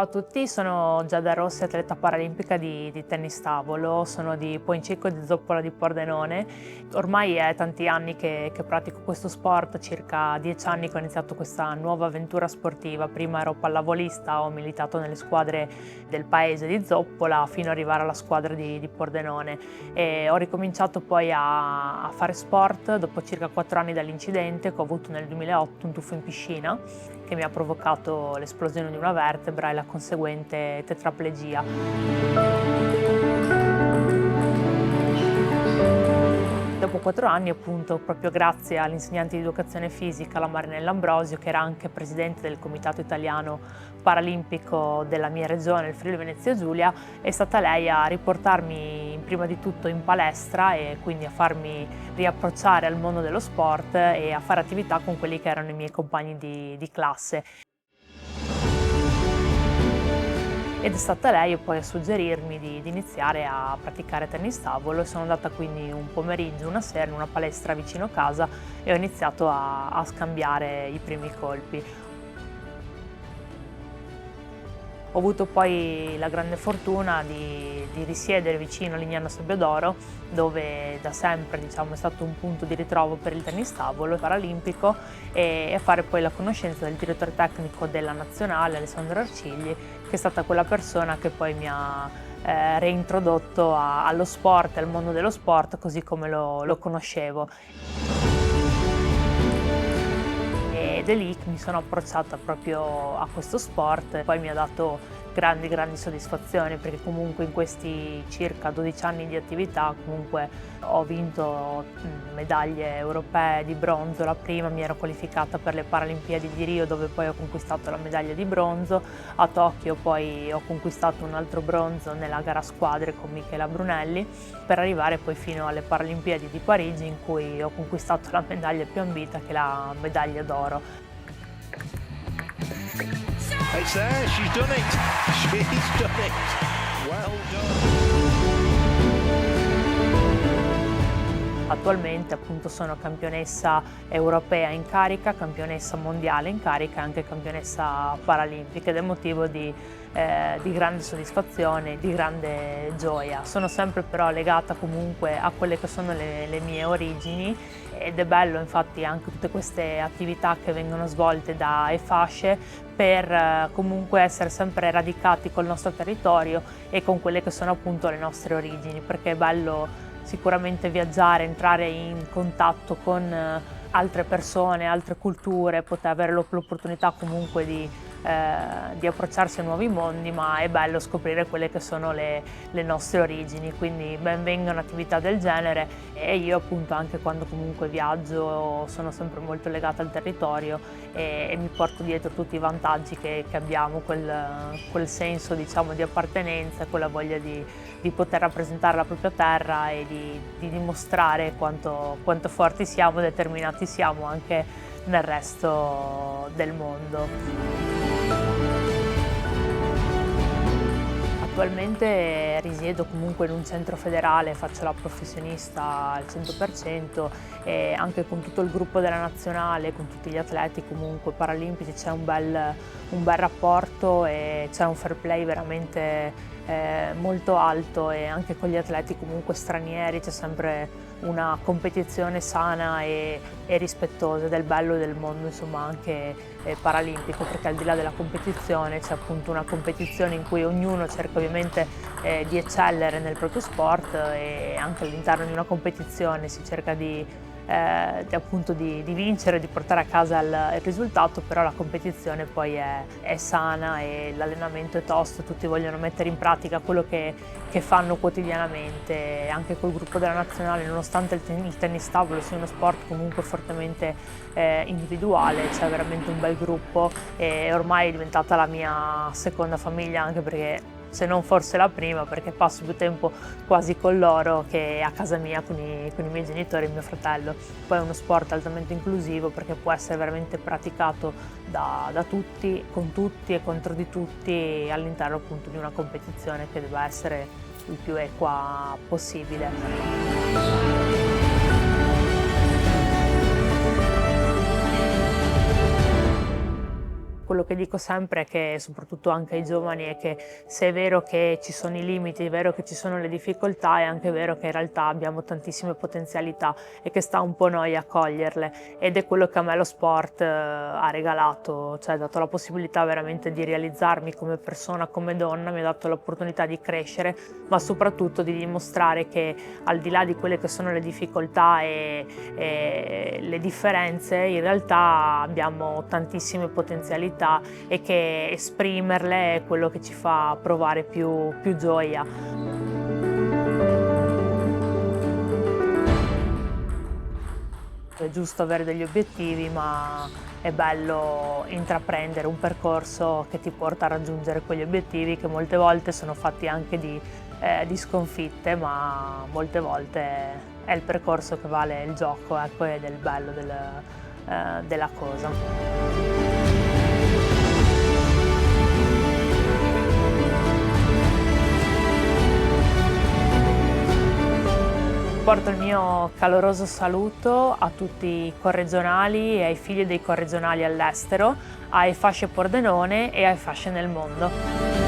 Ciao a tutti, sono Giada Rossi, atleta paralimpica di tennis tavolo, sono di Poincicco di Zoppola di Pordenone. Ormai è tanti anni che pratico questo sport, circa 10 anni che ho iniziato questa nuova avventura sportiva. Prima ero pallavolista, ho militato nelle squadre del paese di Zoppola fino ad arrivare alla squadra di Pordenone e ho ricominciato poi a fare sport dopo circa 4 anni dall'incidente che ho avuto nel 2008, un tuffo in piscina che mi ha provocato l'esplosione di una vertebra e la conseguente tetraplegia. Dopo 4 anni, appunto, proprio grazie all'insegnante di educazione fisica, la Marinella Ambrosio, che era anche presidente del Comitato Italiano Paralimpico della mia regione, il Friuli Venezia Giulia, è stata lei a riportarmi prima di tutto in palestra e quindi a farmi riapprocciare al mondo dello sport e a fare attività con quelli che erano i miei compagni di classe. Ed è stata lei poi a suggerirmi di iniziare a praticare tennis tavolo e sono andata quindi un pomeriggio, una sera, in una palestra vicino casa e ho iniziato a scambiare i primi colpi. Ho avuto poi la grande fortuna di risiedere vicino a Lignano Sabbiadoro, dove da sempre diciamo, è stato un punto di ritrovo per il tennis tavolo paralimpico e fare poi la conoscenza del direttore tecnico della nazionale, Alessandro Arcigli, che è stata quella persona che poi mi ha reintrodotto allo sport, al mondo dello sport, così come lo conoscevo. Ed è lì che mi sono approcciata proprio a questo sport, poi mi ha dato grandi soddisfazioni perché comunque in questi circa 12 anni di attività comunque ho vinto medaglie europee di bronzo. La prima mi ero qualificata per le Paralimpiadi di Rio dove poi ho conquistato la medaglia di bronzo, a Tokyo poi ho conquistato un altro bronzo nella gara a squadre con Michela Brunelli per arrivare poi fino alle Paralimpiadi di Parigi in cui ho conquistato la medaglia più ambita che è la medaglia d'oro. It's there, she's done it. She's done it. Well done. Attualmente appunto sono campionessa europea in carica, campionessa mondiale in carica e anche campionessa paralimpica ed è motivo di grande soddisfazione, di grande gioia. Sono sempre però legata comunque a quelle che sono le mie origini ed è bello infatti anche tutte queste attività che vengono svolte da EFASCE per comunque essere sempre radicati col nostro territorio e con quelle che sono appunto le nostre origini, perché è bello sicuramente viaggiare, entrare in contatto con altre persone, altre culture, poter avere l'opportunità comunque di approcciarsi a nuovi mondi, ma è bello scoprire quelle che sono le nostre origini, quindi ben vengano attività del genere e io appunto anche quando comunque viaggio sono sempre molto legata al territorio e mi porto dietro tutti i vantaggi che abbiamo, quel senso diciamo di appartenenza, quella voglia di poter rappresentare la propria terra e di dimostrare quanto forti siamo, determinati siamo anche nel resto del mondo. Attualmente risiedo comunque in un centro federale, faccio la professionista al 100% e anche con tutto il gruppo della nazionale, con tutti gli atleti comunque paralimpici c'è un bel rapporto e c'è un fair play veramente molto alto e anche con gli atleti comunque stranieri c'è sempre una competizione sana e rispettosa del bello del mondo insomma anche paralimpico, perché al di là della competizione c'è appunto una competizione in cui ognuno cerca ovviamente di eccellere nel proprio sport e anche all'interno di una competizione si cerca appunto di vincere, di portare a casa il risultato, però la competizione poi è sana e l'allenamento è tosto, tutti vogliono mettere in pratica quello che fanno quotidianamente, anche col gruppo della nazionale, nonostante il tennis tavolo sia uno sport comunque fortemente individuale, c'è veramente un bel gruppo e ormai è diventata la mia seconda famiglia, anche perché se non forse la prima, perché passo più tempo quasi con loro che a casa mia con i miei genitori e mio fratello. Poi è uno sport altamente inclusivo perché può essere veramente praticato da tutti, con tutti e contro di tutti all'interno appunto di una competizione che deve essere il più equa possibile. quello che dico sempre è che, soprattutto anche ai giovani, è che se è vero che ci sono i limiti, è vero che ci sono le difficoltà, è anche vero che in realtà abbiamo tantissime potenzialità e che sta un po' a noi a coglierle, ed è quello che a me lo sport ha regalato, cioè ha dato la possibilità veramente di realizzarmi come persona, come donna, mi ha dato l'opportunità di crescere, ma soprattutto di dimostrare che al di là di quelle che sono le difficoltà e le differenze, in realtà abbiamo tantissime potenzialità e che esprimerle è quello che ci fa provare più gioia. È giusto avere degli obiettivi, ma è bello intraprendere un percorso che ti porta a raggiungere quegli obiettivi, che molte volte sono fatti anche di sconfitte, ma molte volte è il percorso che vale il gioco, ecco, ed è il bello della cosa. Porto il mio caloroso saluto a tutti i corregionali e ai figli dei corregionali all'estero, ai fasce Pordenone e ai fasce nel mondo.